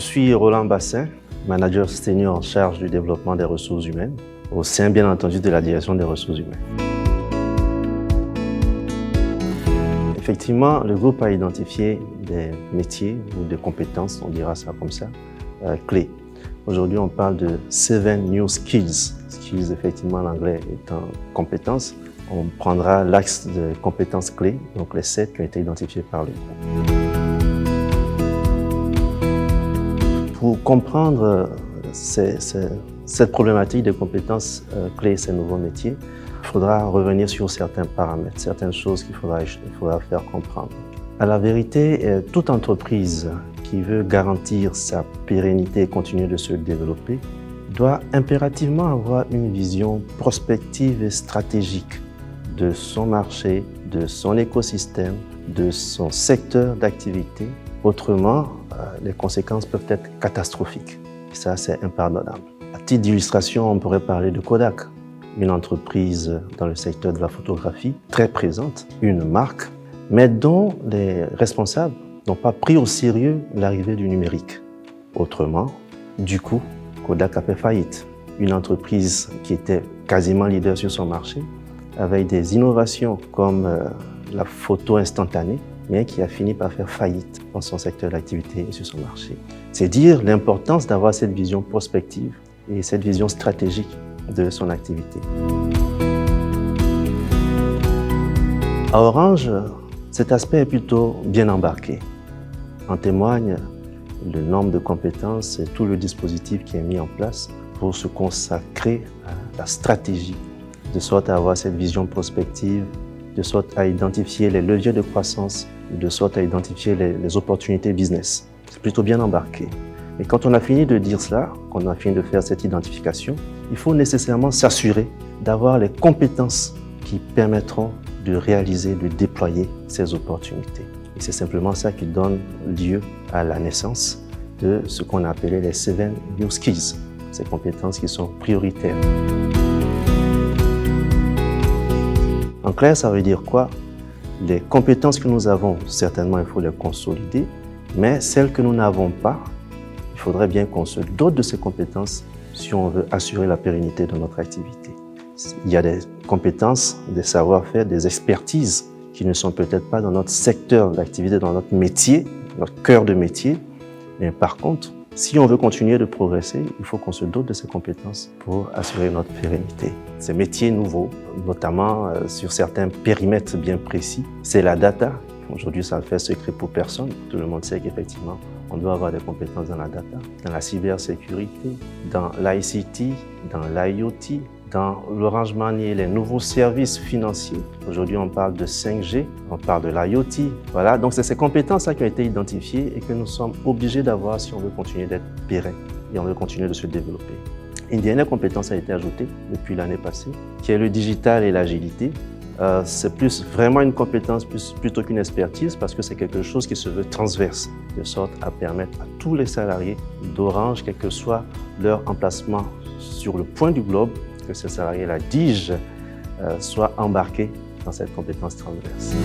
suis Roland Bassin, manager senior en charge du développement des ressources humaines, au sein bien entendu de la direction des ressources humaines. Effectivement, le groupe a identifié des métiers ou des compétences, on dira ça comme ça, clés. Aujourd'hui, on parle de 7 new skills. Skills, effectivement, en anglais étant compétences. On prendra l'axe de compétences clés, donc les 7 qui ont été identifiés par le groupe. Pour comprendre cette problématique des compétences clés et ces nouveaux métiers, il faudra revenir sur certains paramètres, certaines choses qu'il faudra faire comprendre. À la vérité, toute entreprise qui veut garantir sa pérennité et continuer de se développer doit impérativement avoir une vision prospective et stratégique de son marché, de son écosystème, de son secteur d'activité. Autrement, les conséquences peuvent être catastrophiques. Et ça, c'est impardonnable. À titre d'illustration, on pourrait parler de Kodak, une entreprise dans le secteur de la photographie très présente, une marque, mais dont les responsables n'ont pas pris au sérieux l'arrivée du numérique. Autrement, du coup, Kodak a fait faillite. Une entreprise qui était quasiment leader sur son marché, avec des innovations comme la photo instantanée, mais qui a fini par faire faillite dans son secteur d'activité et sur son marché. C'est dire l'importance d'avoir cette vision prospective et cette vision stratégique de son activité. À Orange, cet aspect est plutôt bien embarqué. En témoigne le nombre de compétences et tout le dispositif qui est mis en place pour se consacrer à la stratégie, de sorte à avoir cette vision prospective, de sorte à identifier les leviers de croissance, de sorte à identifier les opportunités business. C'est plutôt bien embarqué. Et quand on a fini de dire cela, quand on a fini de faire cette identification, il faut nécessairement s'assurer d'avoir les compétences qui permettront de réaliser, de déployer ces opportunités. Et c'est simplement ça qui donne lieu à la naissance de ce qu'on a appelé les 7 new skills, ces compétences qui sont prioritaires. En clair, ça veut dire quoi? Les compétences que nous avons, certainement, il faut les consolider, mais celles que nous n'avons pas, il faudrait bien qu'on se dote de ces compétences si on veut assurer la pérennité de notre activité. Il y a des compétences, des savoir-faire, des expertises qui ne sont peut-être pas dans notre secteur d'activité, dans notre métier, notre cœur de métier, mais par contre, si on veut continuer de progresser, il faut qu'on se dote de ces compétences pour assurer notre pérennité. Ces métiers nouveaux, notamment sur certains périmètres bien précis, c'est la data. Aujourd'hui, ça ne fait secret pour personne. Tout le monde sait qu'effectivement, on doit avoir des compétences dans la data, dans la cybersécurité, dans l'ICT, dans l'IoT, dans l'Orange Money et les nouveaux services financiers. Aujourd'hui, on parle de 5G, on parle de l'IoT. Voilà, donc c'est ces compétences-là qui ont été identifiées et que nous sommes obligés d'avoir si on veut continuer d'être pérenne et on veut continuer de se développer. Une dernière compétence a été ajoutée depuis l'année passée, qui est le digital et l'agilité. C'est plus vraiment une compétence plutôt qu'une expertise parce que c'est quelque chose qui se veut transverse, de sorte à permettre à tous les salariés d'Orange, quel que soit leur emplacement sur le point du globe, que ces salariés-là, dis-je, soient embarqués dans cette compétence transverse.